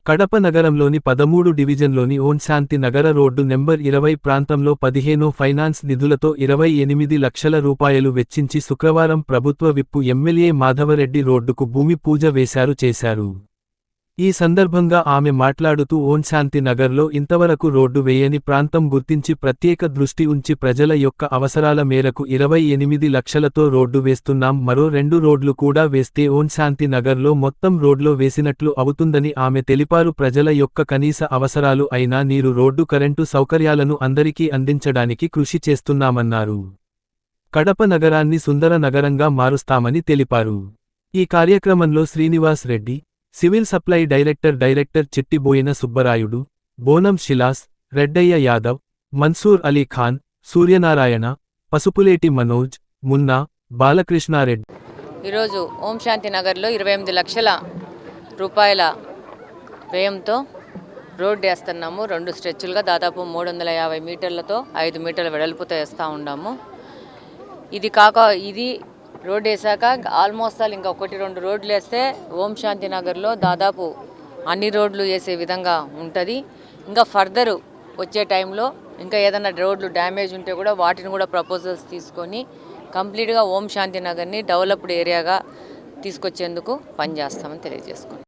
కడప నగరంలోని 13 డివిజన్లోని ఓం శాంతి నగర రోడ్డు నెంబర్ 20 ప్రాంతంలో 15 ఫైనాన్స్ నిధులతో 28 లక్షల రూపాయలు వెచ్చించి శుక్రవారం ప్రభుత్వ విప్పు ఎమ్మెల్యే మాధవరెడ్డి రోడ్డుకు భూమి పూజ చేశారు. ఈ సందర్భంగా ఆమె మాట్లాడుతూ ఓం శాంతి నగర్లో ఇంతవరకు రోడ్డు వేయని ప్రాంతం గుర్తించి ప్రత్యేక దృష్టి ఉంచి ప్రజల యొక్క అవసరాల మేరకు 28 లక్షలతో రోడ్డు వేస్తున్నాం. మరో 2 రోడ్లు కూడా వేస్తే ఓం శాంతి నగర్లో మొత్తం రోడ్లో వేసినట్లు అవుతుందని ఆమె తెలిపారు. ప్రజల యొక్క కనీస అవసరాలు అయిన నీరు, రోడ్డు, కరెంటు సౌకర్యాలను అందరికీ అందించడానికి కృషి చేస్తున్నామన్నారు. కడప నగరాన్ని సుందర నగరంగా మారుస్తామని తెలిపారు. ఈ కార్యక్రమంలో Srinivas Reddy, civil supply director Chittiboina Subbarayudu, Bonam Silas, Reddaiah Yadav, Mansoor Ali Khan, Suryanarayana, Pasupuleti Manoj, Munna, Balakrishna Reddy. ఈరోజు ఓం శాంతి నగర్లో 28 లక్షల రూపాయల వ్యయంతో రోడ్డు వేస్తున్నాము. 2 స్ట్రెచ్లుగా దాదాపు 350 మీటర్లతో 5 మీటర్ల వెడల్పుతో వేస్తూ ఉన్నాము. ఇది రోడ్ వేసాక ఆల్మోస్ట్ ఆల్ ఇంకా 1-2 రోడ్లు వేస్తే ఓం శాంతి నగర్లో దాదాపు అన్ని రోడ్లు వేసే విధంగా ఉంటుంది. ఇంకా ఫర్దర్ వచ్చే టైంలో ఇంకా ఏదైనా రోడ్లు డ్యామేజ్ ఉంటే కూడా వాటిని కూడా ప్రపోజల్స్ తీసుకొని కంప్లీట్గా ఓం శాంతి నగర్ని డెవలప్డ్ ఏరియాగా తీసుకొచ్చేందుకు పనిచేస్తామని తెలియజేసుకుంటాం.